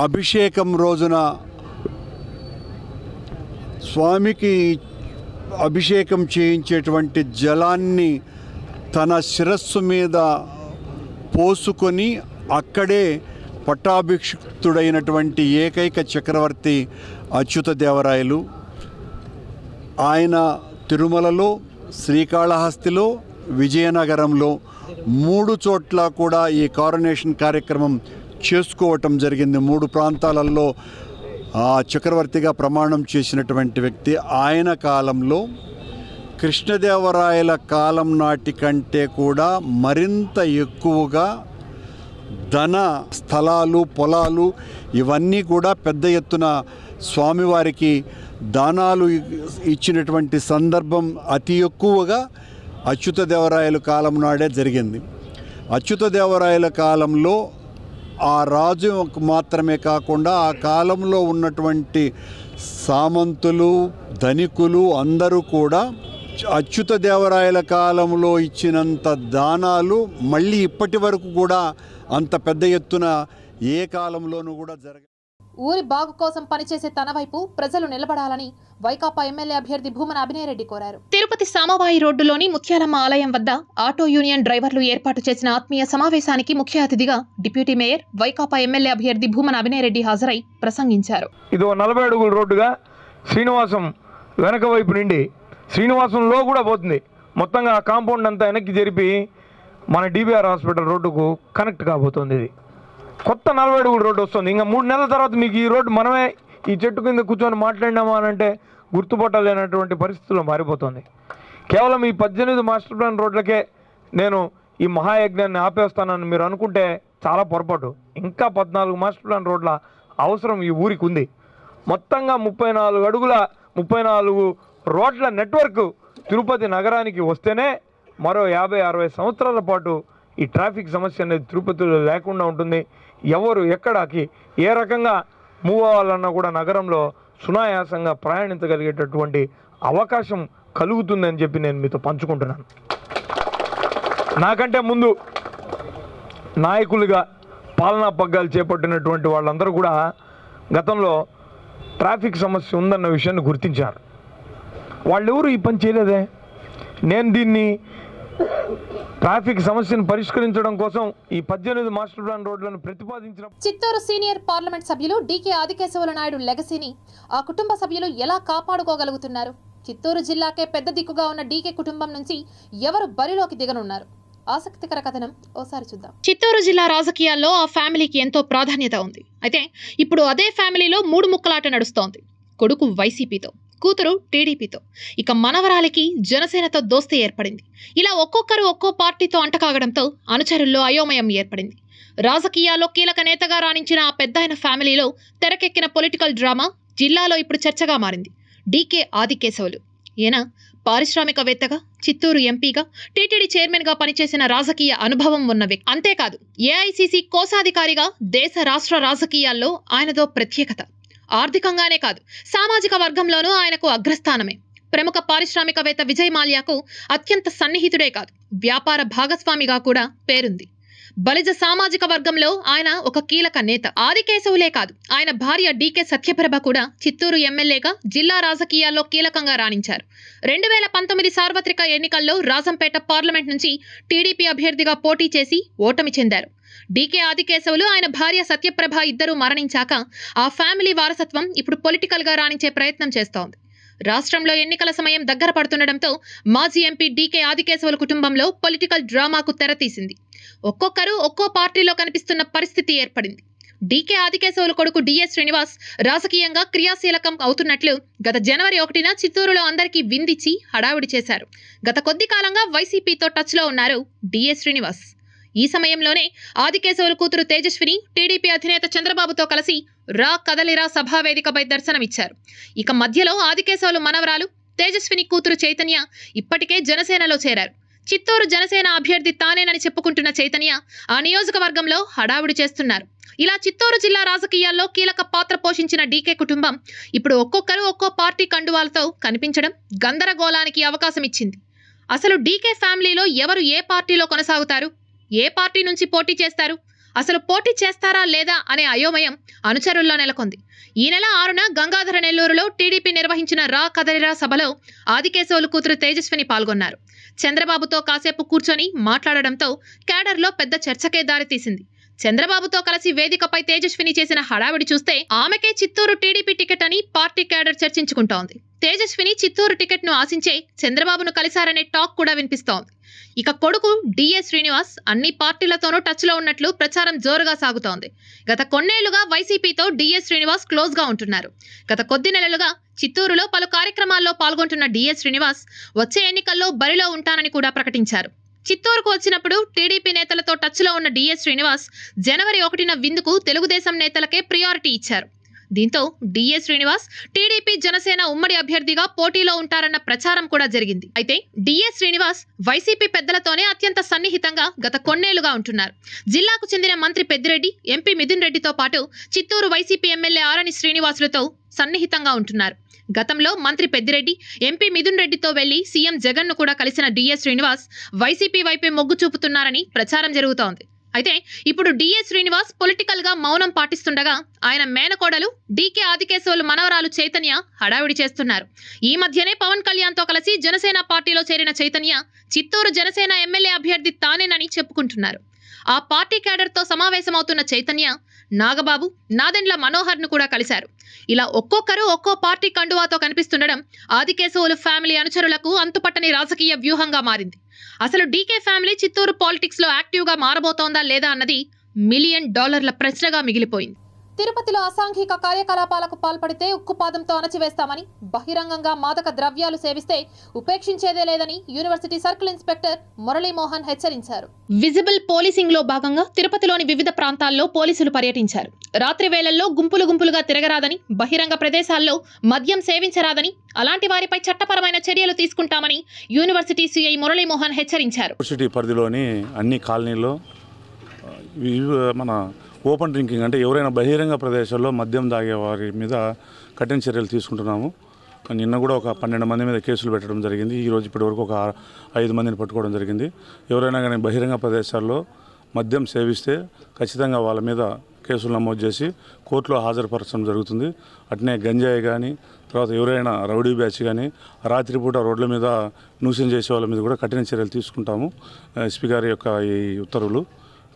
అభిషేకం రోజున స్వామికి అభిషేకం చేయించేటువంటి జలాన్ని తన శిరస్సు మీద పోసుకొని అక్కడే పట్టాభిషిక్తుడైనటువంటి ఏకైక చక్రవర్తి అచ్యుతదేవరాయలు. ఆయన తిరుమలలో, శ్రీకాళహస్తిలో, విజయనగరంలో 3 చోట్ల కూడా ఈ కారోనేషన్ కార్యక్రమం చేసుకోవటం జరిగింది. 3 ప్రాంతాలలో ఆ చక్రవర్తిగా ప్రమాణం చేసినటువంటి వ్యక్తి. ఆయన కాలంలో కృష్ణదేవరాయల కాలం నాటి కంటే కూడా మరింత ఎక్కువగా ధన, స్థలాలు, పొలాలు ఇవన్నీ కూడా పెద్ద ఎత్తున స్వామివారికి దానాలు ఇచ్చినటువంటి సందర్భం అతి ఎక్కువగా అచ్యుతదేవరాయల కాలం నాడే జరిగింది. అచ్యుతదేవరాయల కాలంలో ఆ రాజు మాత్రమే కాకుండా ఆ కాలంలో ఉన్నటువంటి సామంతులు, ధనికులు అందరూ కూడా అచ్యుతదేవరాయల కాలంలో ఇచ్చినంత దానాలు మళ్ళీ ఇప్పటి వరకు కూడా అంత పెద్ద ఎత్తున ఏ కాలంలోనూ కూడా జరగదు. ఊరి బాగు కోసం పనిచేసే తన వైపు ప్రజలు నిలబడాలని వైకాపా ఎమ్మెల్యే అభ్యర్థి భూమన అభినయ్ రెడ్డి కోరారు. తిరుపతి సామవాయి రోడ్డులోని ముత్యాలమ్మ ఆలయం వద్ద ఆటో యూనియన్ డ్రైవర్లు ఏర్పాటు చేసిన ఆత్మీయ సమావేశానికి ముఖ్య అతిథిగా డిప్యూటీ మేయర్ వైకాపా ఎమ్మెల్యే అభ్యర్థి భూమన అభినయ్ రెడ్డి హాజరై ప్రసంగించారు. ఇది 40 అడుగుల రోడ్డుగా శ్రీనివాసం వెనక వైపు నుండి శ్రీనివాసంలో కూడా పోతుంది. మొత్తంగా ఆ కాంపౌండ్ అంతా వెనక్కి జరిపి మన డిబిఆర్ హాస్పిటల్ రోడ్డుకు కనెక్ట్ కాబోతుంది. ఇది కొత్త 40 అడుగుల రోడ్డు వస్తుంది. ఇంకా 3 నెలల తర్వాత మీకు ఈ రోడ్డు మనమే ఈ చెట్టు కింద కూర్చొని మాట్లాడినామా అని అంటే గుర్తుపట్టలేనటువంటి పరిస్థితుల్లో మారిపోతుంది. కేవలం ఈ 18 మాస్టర్ ప్లాన్ రోడ్లకే నేను ఈ మహాయజ్ఞాన్ని ఆపేస్తానని మీరు అనుకుంటే చాలా పొరపాటు. ఇంకా 14 మాస్టర్ ప్లాన్ రోడ్ల అవసరం ఈ ఊరికి ఉంది. మొత్తంగా 34 రోడ్ల నెట్వర్క్ తిరుపతి నగరానికి వస్తేనే మరో 50-60 సంవత్సరాల పాటు ఈ ట్రాఫిక్ సమస్య అనేది తిరుపతిలో లేకుండా ఉంటుంది. ఎవరు ఎక్కడికి ఏ రకంగా మూవ్ అవ్వాలన్నా కూడా నగరంలో సునాయాసంగా ప్రయాణించగలిగేటటువంటి అవకాశం కలుగుతుందని చెప్పి నేను మీతో పంచుకుంటున్నాను. నాకంటే ముందు నాయకులుగా పాలనా పగ్గాలు చేపట్టినటువంటి వాళ్ళందరూ కూడా గతంలో ట్రాఫిక్ సమస్య ఉందన్న విషయాన్ని గుర్తించారు. వాళ్ళెవరు ఈ పని చేయలేదే. నేను దీన్ని ట్రాఫిక్ సమస్యను పరిష్కరించడం కోసం ఈ 18 మాస్టర్ ప్లాన్ రోడ్లను ప్రతిపాదించిన చిత్తూరు సీనియర్ పార్లమెంట్ సభ్యులు డీకే ఆదికేశవుల నాయుడు లెగసీని ఆ కుటుంబ సభ్యులు ఎలా కాపాడుకోగలుగుతున్నారు? చిత్తూరు జిల్లాకే పెద్ద దిక్కుగా ఉన్న డీకే కుటుంబం నుంచి ఎవరు బరిలోకి దిగనున్నారు? ఆసక్తికర కథనం ఓసారి చూద్దాం. చిత్తూరు జిల్లా రాజకీయాల్లో ఆ ఫ్యామిలీకి ఎంతో ప్రాధాన్యత ఉంది. అయితే ఇప్పుడు అదే ఫ్యామిలీలో 3 ముక్కలాట నడుస్తోంది. కొడుకు వైసీపీతో, కూతురు టీడీపీతో, ఇక మనవరాలికి జనసేనతో దోస్తీ ఏర్పడింది. ఇలా ఒక్కొక్కరు ఒక్కో పార్టీతో అంటకాగడంతో అనుచరుల్లో అయోమయం ఏర్పడింది. రాజకీయాల్లో కీలక నేతగా రాణించిన ఆ పెద్దాయన ఫ్యామిలీలో తెరకెక్కిన పొలిటికల్ డ్రామా జిల్లాలో ఇప్పుడు చర్చగా మారింది. డీకే ఆదికేశవులు ఈయన పారిశ్రామికవేత్తగా, చిత్తూరు ఎంపీగా, టీటీడీ చైర్మన్గా పనిచేసిన రాజకీయ అనుభవం ఉన్న వ్యక్తి. అంతేకాదు ఏఐసీసీ కోశాధికారిగా దేశ రాష్ట్ర రాజకీయాల్లో ఆయనదో ప్రత్యేకత. ఆర్థికంగానే కాదు, సామాజిక వర్గంలోనూ ఆయనకు అగ్రస్థానమే. ప్రముఖ పారిశ్రామికవేత్త విజయ్ మాల్యాకు అత్యంత సన్నిహితుడే కాదు, వ్యాపార భాగస్వామిగా కూడా పేరుంది. బలిజ సామాజిక వర్గంలో ఆయన ఒక కీలక నేత. ఆదికేశవులే కాదు, ఆయన భార్య డీకే సత్యప్రభ కూడా చిత్తూరు ఎమ్మెల్యేగా జిల్లా రాజకీయాల్లో కీలకంగా రాణించారు. 2019 సార్వత్రిక ఎన్నికల్లో రాజంపేట పార్లమెంట్ నుంచి టీడీపీ అభ్యర్థిగా పోటీ చేసి ఓటమి చెందారు. డీకే ఆదికేశవులు, ఆయన భార్య సత్యప్రభ ఇద్దరూ మరణించాక ఆ ఫ్యామిలీ వారసత్వం ఇప్పుడు పొలిటికల్గా రాణించే ప్రయత్నం చేస్తోంది. రాష్ట్రంలో ఎన్నికల సమయం దగ్గర పడుతుండటంతో మాజీ ఎంపీ డీకే ఆదికేశవుల కుటుంబంలో పొలిటికల్ డ్రామాకు తెరతీసింది. ఒక్కొక్కరు ఒక్కో పార్టీలో కనిపిస్తున్న పరిస్థితి ఏర్పడింది. డీకే ఆదికేశవుల కొడుకు డిఎస్ శ్రీనివాస్ రాజకీయంగా క్రియాశీలకం అవుతున్నట్లు గత జనవరి 1న చిత్తూరులో అందరికీ విందిచ్చి హడావుడి చేశారు. గత కొద్ది కాలంగా వైసీపీతో టచ్లో ఉన్నారు డిఎస్ శ్రీనివాస్. ఈ సమయంలోనే ఆదికేశవుల కూతురు తేజస్విని టీడీపీ అధినేత చంద్రబాబుతో కలిసి రా కదలిరా సభావేదికపై దర్శనమిచ్చారు. ఇక మధ్యలో ఆదికేశవులు మనవరాలు తేజస్విని కూతురు చైతన్య ఇప్పటికే జనసేనలో చేరారు. చిత్తూరు జనసేన అభ్యర్థి తానేనని చెప్పుకుంటున్న చైతన్య ఆ నియోజకవర్గంలో హడావుడి చేస్తున్నారు. ఇలా చిత్తూరు జిల్లా రాజకీయాల్లో కీలక పాత్ర పోషించిన డీకే కుటుంబం ఇప్పుడు ఒక్కొక్కరు ఒక్కో పార్టీ కండువాలతో కనిపించడం గందరగోళానికి అవకాశం ఇచ్చింది. అసలు డీకే ఫ్యామిలీలో ఎవరు ఏ పార్టీలో కొనసాగుతారు, ఏ పార్టీ నుంచి పోటీ చేస్తారు, అసలు పోటీ చేస్తారా లేదా అనే అయోమయం అనుచరుల్లో నెలకొంది. ఈ నెల 6న గంగాధర నెల్లూరులో టీడీపీ నిర్వహించిన రా కదలిరా సభలో ఆదికేశవులు కూతురు తేజస్విని పాల్గొన్నారు. చంద్రబాబుతో కాసేపు కూర్చొని మాట్లాడడంతో క్యాడర్లో పెద్ద చర్చకే దారితీసింది. చంద్రబాబుతో కలిసి వేదికపై తేజస్విని చేసిన హడావిడి చూస్తే ఆమెకే చిత్తూరు టీడీపీ టికెట్ అని పార్టీ క్యాడర్ చర్చించుకుంటోంది. తేజస్విని చిత్తూరు టికెట్ ను ఆశించే చంద్రబాబును కలిశారనే టాక్ కూడా వినిపిస్తోంది. ఇక కొడుకు డిఎస్ శ్రీనివాస్ అన్ని పార్టీలతోనూ టచ్ లో ఉన్నట్లు ప్రచారం జోరుగా సాగుతోంది. గత కొన్నేళ్లుగా వైసీపీతో డిఎస్ శ్రీనివాస్ క్లోజ్ గా ఉంటున్నారు. గత కొద్ది నెలలుగా చిత్తూరులో పలు కార్యక్రమాల్లో పాల్గొంటున్న డిఎస్ శ్రీనివాస్ వచ్చే ఎన్నికల్లో బరిలో ఉంటానని కూడా ప్రకటించారు. చిత్తూరుకు వచ్చినప్పుడు టీడీపీ నేతలతో టచ్ లో ఉన్న డిఎస్ శ్రీనివాస్ జనవరి 1న విందుకు తెలుగుదేశం నేతలకే ప్రియారిటీ ఇచ్చారు. దీంతో డిఎస్ శ్రీనివాస్ టీడీపీ జనసేన ఉమ్మడి అభ్యర్థిగా పోటీలో ఉంటారన్న ప్రచారం కూడా జరిగింది. అయితే డిఎస్ శ్రీనివాస్ వైసీపీ పెద్దలతోనే అత్యంత సన్నిహితంగా గత కొన్నేళ్లుగా ఉంటున్నారు. జిల్లాకు చెందిన మంత్రి పెద్దిరెడ్డి, ఎంపీ మిథున్ రెడ్డితో పాటు చిత్తూరు వైసీపీ ఎమ్మెల్యే ఆరణి శ్రీనివాసులతో సన్నిహితంగా ఉంటున్నారు. గతంలో మంత్రి పెద్దిరెడ్డి, ఎంపీ మిథున్ రెడ్డితో వెళ్లి సీఎం జగన్ ను కూడా కలిసిన డిఎస్ శ్రీనివాస్ వైసీపీ వైపే మొగ్గు చూపుతున్నారని ప్రచారం జరుగుతోంది. అయితే ఇప్పుడు డిఎస్ శ్రీనివాస్ పొలిటికల్ గా మౌనం పాటిస్తుండగా ఆయన మేనకోడలు డీకే ఆదికేశవులు మనవరాలు చైతన్య హడావిడి చేస్తున్నారు. ఈ మధ్యనే పవన్ కళ్యాణ్ తో కలిసి జనసేన పార్టీలో చేరిన చైతన్య చిత్తూరు జనసేన ఎమ్మెల్యే అభ్యర్థి తానేనని చెప్పుకుంటున్నారు. ఆ పార్టీ క్యాడర్ తో సమావేశమవుతున్న చైతన్య నాగబాబు, నాదెండ్ల మనోహర్ ను కూడా కలిశారు. ఇలా ఒక్కొక్కరు ఒక్కో పార్టీ కండువాతో కనిపిస్తుండడం ఆదికేశవులు ఫ్యామిలీ అనుచరులకు అంతుపట్టని రాజకీయ వ్యూహంగా మారింది. అసలు డీకే ఫ్యామిలీ చిత్తూరు పాలిటిక్స్ లో యాక్టివ్ గా మారబోతోందా లేదా అన్నది $1 మిలియన్ ప్రశ్నగా మిగిలిపోయింది. తిరుపతిలో అసాంఘిక కార్యకలాపాలకు పాల్పడితే ఉక్కుపాదంతో అణచివేస్తామని, బహిరంగంగా మాదక ద్రవ్యాలు సేవిస్తే ఉపేక్షించేదే లేదని యూనివర్సిటీ సర్కిల్ ఇన్స్పెక్టర్ మురళీమోహన్ హెచ్చరించారు. విజిబుల్ పోలీసింగ్ లో భాగంగా తిరుపతిలోని వివిధ ప్రాంతాల్లో పోలీసులు పర్యటించారు. రాత్రి వేళల్లో గుంపులుగా తిరగరాదని, బహిరంగ ప్రదేశాల్లో మద్యం సేవించరాదని, అలాంటి వారిపై చట్టపరమైన చర్యలు తీసుకుంటామని యూనివర్సిటీ సిఐ మురళీమోహన్ హెచ్చరించారు. యూనివర్సిటీ పరిధిలోని అన్ని కాలనీల్లో మన ఓపెన్ డ్రింకింగ్ అంటే ఎవరైనా బహిరంగ ప్రదేశాల్లో మద్యం తాగే వారి మీద కఠిన చర్యలు తీసుకుంటున్నాము. నిన్న కూడా ఒక 12 మంది మీద కేసులు పెట్టడం జరిగింది. ఈరోజు ఇప్పటివరకు ఒక 5 మందిని పట్టుకోవడం జరిగింది. ఎవరైనా కానీ బహిరంగ ప్రదేశాల్లో మద్యం సేవిస్తే ఖచ్చితంగా వాళ్ళ మీద కేసులు నమోదు చేసి కోర్టులో హాజరుపరచడం జరుగుతుంది. అట్నే గంజాయి కానీ, తర్వాత ఎవరైనా రౌడీ బ్యాచ్ కానీ రాత్రిపూట రోడ్ల మీద న్యూసెన్స్ చేసే వాళ్ళ మీద కూడా కఠిన చర్యలు తీసుకుంటాము. ఎస్పీ గారి యొక్క ఈ ఉత్తర్వులు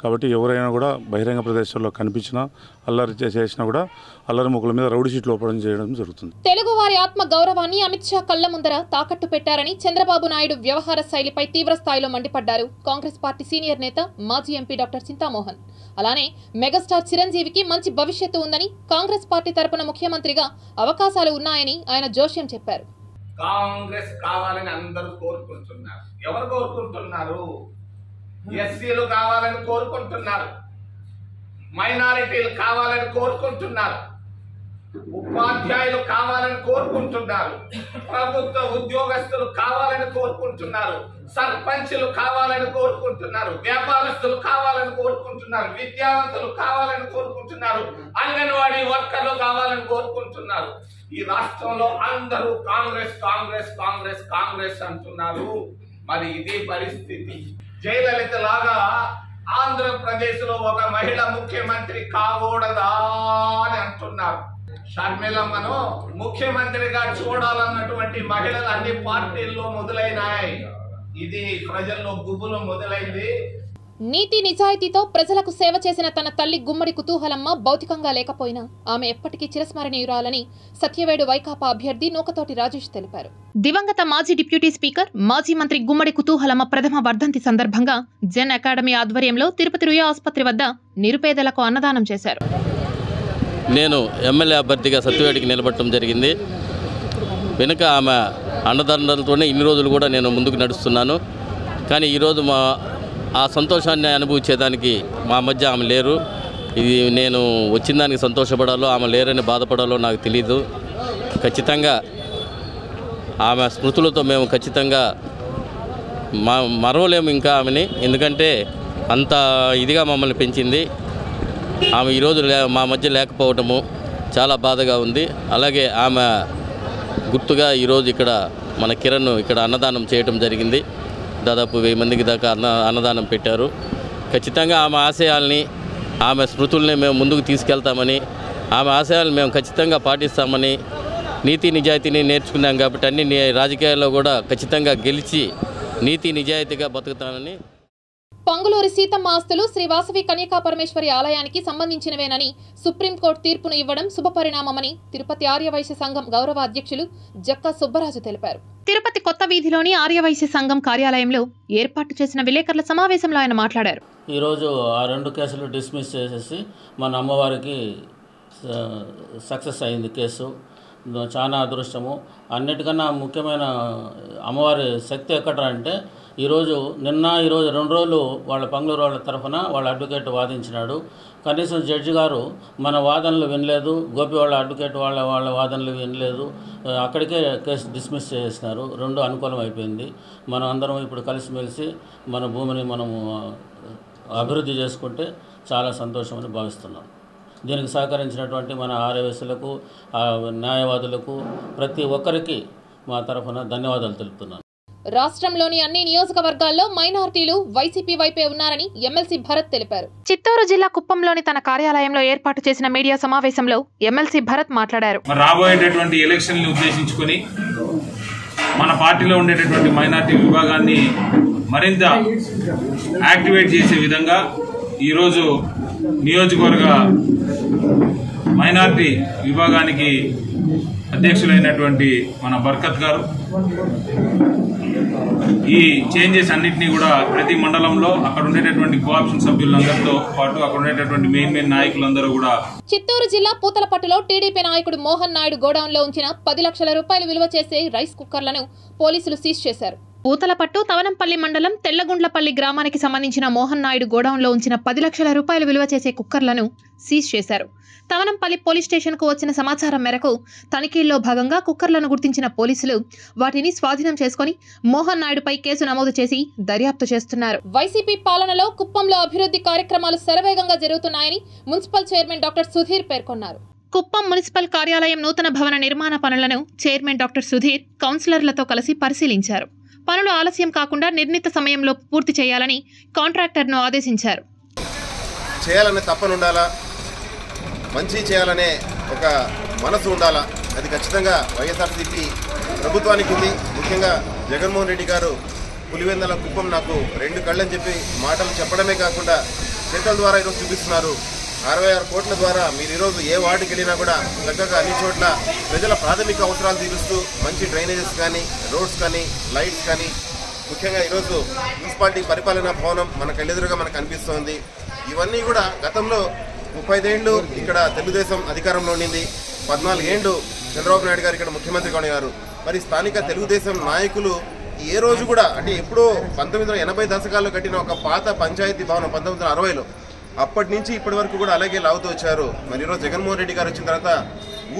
కాబట్టి ఎవరైనా కూడా బహిరంగ ప్రదేశాల్లో కనిపించినా, అల్లరి చేసినా కూడా అల్లరి ముక్కుల మీద రౌడీ షీట్లు ఓపెన్ చేయడం జరుగుతుంది. తెలుగు వారి ఆత్మ గౌరవాన్ని అమిత్ షా కళ్ల ముందర తాకట్టు పెట్టారని చంద్రబాబు నాయుడు వ్యవహార శైలిపై తీవ్ర స్థాయిలో మండిపడ్డారు కాంగ్రెస్ పార్టీ సీనియర్ నేత, మాజీ ఎంపీ డాక్టర్ చింతామోహన్. అలానే మెగాస్టార్ చిరంజీవికి మంచి భవిష్యత్తు ఉందని, కాంగ్రెస్ పార్టీ తరపున ముఖ్యమంత్రిగా అవకాశాలు ఉన్నాయని ఆయన జోష్యం చెప్పారు. కాంగ్రెస్ కావాలని అందరూ కోరుకుంటున్నారు. ఎవరు కోరుకుంటున్నారు? ఎస్సీలు కావాలని కోరుకుంటున్నారు, మైనారిటీలు కావాలని కోరుకుంటున్నారు, ఉపాధ్యాయులు కావాలని కోరుకుంటున్నారు, ప్రభుత్వ ఉద్యోగస్తులు కావాలని కోరుకుంటున్నారు, సర్పంచులు కావాలని కోరుకుంటున్నారు, వ్యాపారస్తులు కావాలని కోరుకుంటున్నారు, విద్యావంతులు కావాలని కోరుకుంటున్నారు, అంగన్వాడీ వర్కర్లు కావాలని కోరుకుంటున్నారు. ఈ రాష్ట్రంలో అందరూ కాంగ్రెస్ కాంగ్రెస్ కాంగ్రెస్ కాంగ్రెస్ అంటున్నారు. మరి ఇదే పరిస్థితి. జయలలిత లాగా ఆంధ్రప్రదేశ్ లో ఒక మహిళ ముఖ్యమంత్రి కాకూడదా అని అంటున్నారు. షర్మిలమ్మను ముఖ్యమంత్రిగా చూడాలన్నటువంటి మహిళలు అన్ని పార్టీల్లో మొదలైనాయి. ఇది ప్రజల్లో గుబులు మొదలైంది. నీతి నిజాయితీతో ప్రజలకు సేవ చేసిన తన తల్లి గుమ్మడి కుతూహలమ్మ భౌతికంగా లేకపోయినా ఆమె ఎప్పటికీ చిరస్మరణీయురాలని సత్యవేడు వైకాపా అభ్యర్థి నూకతోటి రాజేష్ తెలిపారు. దివంగత మాజీ డిప్యూటీ స్పీకర్, మాజీ మంత్రి గుమ్మడి కుతూహలమ్మ ప్రథమ వర్ధంతి సందర్భంగా జెన్ అకాడమీ ఆధ్వర్యంలో తిరుపతి రుయా ఆసుపత్రి వద్ద నిరుపేదలకు అన్నదానం చేశారు. నేను ఎమ్మెల్యే అభ్యర్థిగా సత్యవేడికి నిలబడటం జరిగింది. వెనుక ఆమె అన్నదానాలతోనే ఇన్ని రోజులు కూడా నేను ముందుకు నడుస్తున్నాను. కానీ ఈరోజు ఆ సంతోషాన్ని అనుభవించేదానికి మా మధ్య ఆమె లేరు. ఇది నేను వచ్చిన దానికి సంతోషపడాలో, ఆమె లేరని బాధపడాలో నాకు తెలీదు. ఖచ్చితంగా ఆమె స్మృతులతో మేము ఖచ్చితంగా మరవలేము ఇంకా ఆమెని. ఎందుకంటే అంత ఇదిగా మమ్మల్ని పెంచింది. ఆమె ఈరోజు మా మధ్య లేకపోవటము చాలా బాధగా ఉంది. అలాగే ఆమె గుర్తుగా ఈరోజు ఇక్కడ మన కిరణ్ ఇక్కడ అన్నదానం చేయటం జరిగింది. దాదాపు 1000 మందికి దాకా అన్నదానం పెట్టారు. ఖచ్చితంగా ఆమె ఆశయాల్ని, ఆమె స్మృతుల్ని మేము ముందుకు తీసుకెళ్తామని, ఆమె ఆశయాలను మేము ఖచ్చితంగా పాటిస్తామని, నీతి నిజాయితీని నేర్చుకున్నాం కాబట్టి అన్ని రాజకీయాల్లో కూడా ఖచ్చితంగా గెలిచి నీతి నిజాయితీగా బతుకుతానని పంగులూరి సీతమ్మ ఆస్తులు శ్రీ వాసవి కన్యకా పరమేశ్వరి ఆలయానికి సంబంధించినవేనని సుప్రీంకోర్టు తీర్పును ఇవ్వడం శుభపరిణామమని తిరుపతి ఆర్యవైశ్య సంఘం గౌరవ అధ్యక్షులు జక్కా సుబ్బరాజు తెలిపారు. తిరుపతి కొత్త వీధిలోని ఆర్యవైశ్య సంఘం కార్యాలయంలో ఏర్పాటు చేసిన విలేకరుల సమావేశంలో ఆయన మాట్లాడారు. ఈరోజు ఆ 2 కేసులు డిస్మిస్ చేసేసి మన అమ్మవారికి సక్సెస్ అయింది కేసు. చాలా అదృష్టము. అన్నిటికన్నా ముఖ్యమైన అమ్మవారి శక్తి ఎక్కడ అంటే ఈరోజు ఈరోజు 2 రోజులు వాళ్ళ పంగులూరు వాళ్ళ తరఫున వాళ్ళ అడ్వకేట్ వాదించినాడు. కనీసం జడ్జి గారు మన వాదనలు వినలేదు, గోపి వాళ్ళ అడ్వకేట్ వాళ్ళ వాదనలు వినలేదు, అక్కడికే కేసు డిస్మిస్ చేసినారు. 2 అనుకూలం అయిపోయింది. మనం అందరం ఇప్పుడు కలిసిమెలిసి మన భూమిని మనము అభివృద్ధి చేసుకుంటే చాలా సంతోషమని భావిస్తున్నాం. దీనికి సహకరించినటువంటి మన ఆర్యవైశ్యులకు, న్యాయవాదులకు, ప్రతి ఒక్కరికి మా తరఫున ధన్యవాదాలు తెలుపుతున్నాను. రాష్ట్రంలోని అన్ని నియోజకవర్గాల్లో మైనారిటీలు వైసీపీ వైపే ఉన్నారని ఎమ్మెల్సీ భరత్ తెలిపారు. చిత్తూరు జిల్లా కుప్పంలోని తన కార్యాలయంలో ఏర్పాటు చేసిన మీడియా సమావేశంలో ఎమ్మెల్సీ భరత్ మాట్లాడారు. రాబోయేటటువంటి ఎలక్షన్లు ఉద్దేశించుకొని మన పార్టీలో ఉండేటటువంటి మైనారిటీ విభాగాన్ని మరింత యాక్టివేట్ చేసే విధంగా ఈరోజు నియోజకవర్గ మైనారిటీ విభాగానికి అధ్యక్షులైనటువంటి మన బర్కత్ గారు ఈ చేంజెస్ అన్నింటినీ కూడా ప్రతి మండలంలో అక్కడ ఉండేటటువంటి కోఆప్షన్ సభ్యులందరితో పాటు అక్కడ ఉండేటటువంటి మెయిన్ నాయకులందరూ కూడా. చిత్తూరు జిల్లా పూతలపట్టులో టీడీపీ నాయకుడు మోహన్ నాయుడు గోడౌన్లో ఉంచిన 10 లక్షల రూపాయలు విలువ చేసే రైస్ కుక్కర్లను పోలీసులు సీజ్ చేశారు. పూతలపట్టు తవనంపల్లి మండలం తెల్లగుండ్లపల్లి గ్రామానికి సంబంధించిన మోహన్ నాయుడు గోడౌన్లో ఉంచిన 10 లక్షల రూపాయలు విలువ చేసే కుక్కర్లను సీజ్ చేశారు. తవనంపల్లి పోలీస్ స్టేషన్కు వచ్చిన సమాచారం మేరకు తనిఖీల్లో భాగంగా కుక్కర్లను గుర్తించిన పోలీసులు వాటిని స్వాధీనం చేసుకుని మోహన్ నాయుడుపై కేసు నమోదు చేసి దర్యాప్తు చేస్తున్నారు. వైసీపీ పాలనలో కుప్పంలో అభివృద్ధి కార్యక్రమాలు శరవేగంగా జరుగుతున్నాయని మున్సిపల్ చైర్మన్ డాక్టర్ సుధీర్ పేర్కొన్నారు. కుప్పం మున్సిపల్ కార్యాలయం నూతన భవన నిర్మాణ పనులను చైర్మన్ డాక్టర్ సుధీర్ కౌన్సిలర్లతో కలిసి పరిశీలించారు. పనులు ఆలస్యం కాకుండా నిర్ణీత సమయంలో పూర్తి చేయాలని కాంట్రాక్టర్ను ఆదేశించారు. చేయాలనే తపన ఉండాలా, మంచి చేయాలనే ఒక మనసు ఉండాలా. అది ఖచ్చితంగా వైఎస్ఆర్సీపీ ప్రభుత్వానికి ఉంది. ముఖ్యంగా జగన్మోహన్ రెడ్డి గారు పులివెందల కుప్పం నాకు 2 కళ్ళని చెప్పి మాటలు చెప్పడమే కాకుండా చేతల ద్వారా ఈరోజు చూపిస్తున్నారు. 66 కోట్ల ద్వారా మీరు ఈరోజు ఏ వార్డుకి వెళ్ళినా కూడా చక్కగా అన్ని చోట్ల ప్రజల ప్రాథమిక అవసరాలు తీరుస్తూ మంచి డ్రైనేజెస్ కానీ, రోడ్స్ కానీ, లైట్స్ కానీ, ముఖ్యంగా ఈరోజు మున్సిపాలిటీ పరిపాలనా భవనం మన కళ్ళెదురుగా మనకు అనిపిస్తోంది. ఇవన్నీ కూడా గతంలో 35 ఏళ్ళు ఇక్కడ తెలుగుదేశం అధికారంలో ఉండింది. 14 ఏళ్ళు చంద్రబాబు నాయుడు గారు ఇక్కడ ముఖ్యమంత్రిగా ఉన్నారు. మరి స్థానిక తెలుగుదేశం నాయకులు ఏ రోజు కూడా అంటే ఎప్పుడో 1980 దశకాల్లో కట్టిన ఒక పాత పంచాయతీ భవనం 1960లో అప్పటి నుంచి ఇప్పటి వరకు కూడా అలాగే లాగుతూ వచ్చారు. మరి ఈరోజు జగన్మోహన్ రెడ్డి గారు వచ్చిన తర్వాత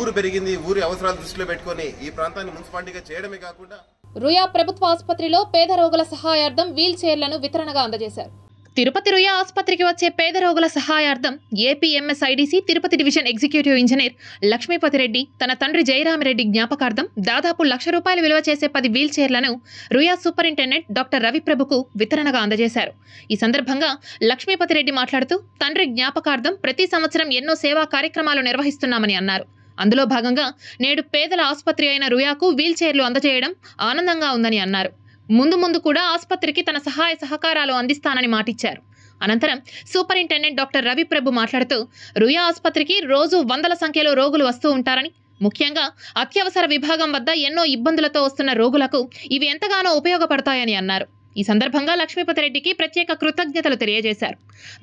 ఊరు పెరిగింది. ఊరి అవసరాలు దృష్టిలో పెట్టుకొని ఈ ప్రాంతాన్ని మున్సిపాలిటీగా చేయడమే కాకుండా రుయా ప్రభుత్వ ఆసుపత్రిలో పేద రోగుల సహాయార్థం వీల్ చైర్లను వితరణగా అందజేశారు. తిరుపతి రుయా ఆసుపత్రికి వచ్చే పేద రోగుల సహాయార్థం APMSIDC Tirupati division executive engineer Lakshmipathi Reddy తన తండ్రి జయరామిరెడ్డి జ్ఞాపకార్థం దాదాపు ₹1,00,000 విలువ చేసే 10 వీల్ చైర్లను రుయా సూపరింటెండెంట్ డాక్టర్ రవిప్రభుకు వితరణగా అందజేశారు. ఈ సందర్భంగా లక్ష్మీపతిరెడ్డి మాట్లాడుతూ తండ్రి జ్ఞాపకార్థం ప్రతి సంవత్సరం ఎన్నో సేవా కార్యక్రమాలు నిర్వహిస్తున్నామని అన్నారు. అందులో భాగంగా నేడు పేదల ఆసుపత్రి అయిన రుయాకు వీల్ చైర్లు అందజేయడం ఆనందంగా ఉందని అన్నారు. ముందు కూడా ఆసుపత్రికి తన సహాయ సహకారాలు అందిస్తానని మాటిచ్చారు. అనంతరం సూపరింటెండెంట్ డాక్టర్ రవిప్రభు మాట్లాడుతూ రుయా ఆసుపత్రికి రోజు 100ల సంఖ్యలో రోగులు వస్తూ ఉంటారని, ముఖ్యంగా అత్యవసర విభాగం వద్ద ఎన్నో ఇబ్బందులతో వస్తున్న రోగులకు ఇవి ఎంతగానో ఉపయోగపడతాయని అన్నారు. ఈ సందర్భంగా లక్ష్మీపతిరెడ్డికి ప్రత్యేక కృతజ్ఞతలు తెలియజేశారు.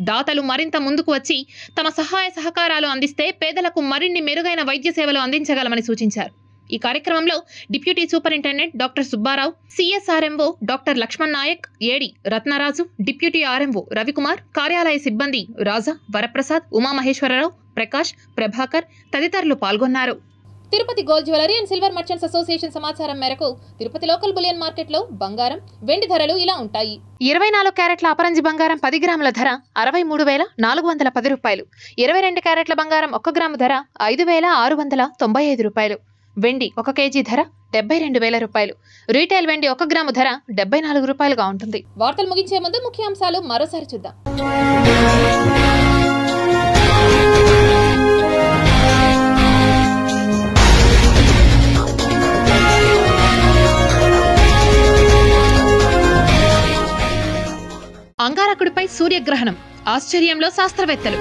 దాతలు మరింత ముందుకు వచ్చి తమ సహాయ సహకారాలు అందిస్తే పేదలకు మరిన్ని మెరుగైన వైద్య సేవలు అందించగలమని సూచించారు. ఈ కార్యక్రమంలో deputy superintendent doctor Subbarao, CSRMO doctor Lakshman Naik, AD Ratnaraju, deputy RMO Ravikumar, కార్యాలయ సిబ్బంది రాజా, వరప్రసాద్, ఉమామహేశ్వరరావు, ప్రకాష్, ప్రభాకర్ తదితరులు పాల్గొన్నారు. Tirupati gold jewellery and silver merchants association సమాచారం మేరకు తిరుపతి లోకల్ బులియన్ మార్కెట్లో బంగారం, వెండి ధరలు ఇలా ఉంటాయి. 24 క్యారెట్ల అపరంజి బంగారం 10 గ్రాముల ధర ₹63,410. 22 క్యారెట్ల బంగారం 1 గ్రాము ధర ₹5,695. వెండి 1 కేజీ ధర ₹72,000. రీటైల్ వెండి 1 గ్రాము ధర ₹74గా ఉంటుంది. వార్తలు ముగించే ముందు ముఖ్యాంశాలు మరోసారి చూద్దాం. అంగారకుడు సూర్యగ్రహణం, ఆశ్చర్యంలో శాస్త్రవేత్తలు.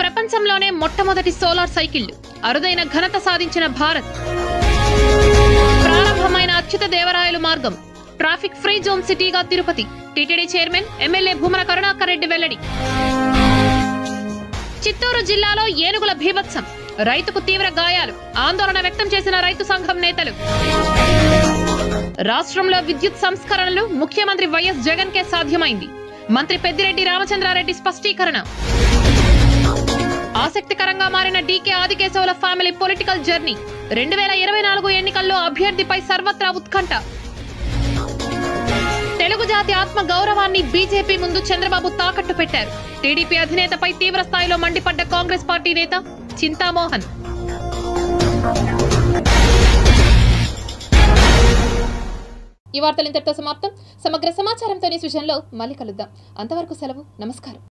ప్రపంచంలోనే మొట్టమొదటి సోలార్ సైకిళ్లు, అరుదైన ఘనత సాధించిన భారత్. ప్రారంభమైన అచ్యుత దేవరాయలు మార్గం, ట్రాఫిక్ ఫ్రీ జోన్ సిటీగా Tirupati. TTD chairman MLA Bhumana Karunakar Reddy వెల్లడి. చిత్తూరు జిల్లాలో ఏనుగుల భీభత్సం, రైతుకు తీవ్ర గాయాలు, ఆందోళన వ్యక్తం చేసిన రైతు సంఘం నేతలు. రాష్ట్రంలో విద్యుత్ సంస్కరణలు ముఖ్యమంత్రి వైఎస్ జగన్ కే సాధ్యమైంది. మంత్రి పెద్దిరెడ్డి రామచంద్రారెడ్డి స్పష్టీకరణ. ఆసక్తికరంగా మారిన DK Adikesavula family political journey. 2024 ఎన్నికల్లో అభ్యర్థిపై సర్వత్రా ఉత్కంఠ. తెలుగు జాతి ఆత్మ గౌరవాన్ని బీజేపీ ముందు చంద్రబాబు తాకట్టు పెట్టారు. టీడీపీ అధినేతపై తీవ్ర స్థాయిలో మండిపడ్డ కాంగ్రెస్ పార్టీ నేత చింతామోహన్. ఈ వార్తలు ఇంతటితో సమాప్తం. సమగ్ర సమాచారంతో న్యూస్ విజన్లో మళ్ళీ కలుద్దాం. అంతవరకు సెలవు. నమస్కారం.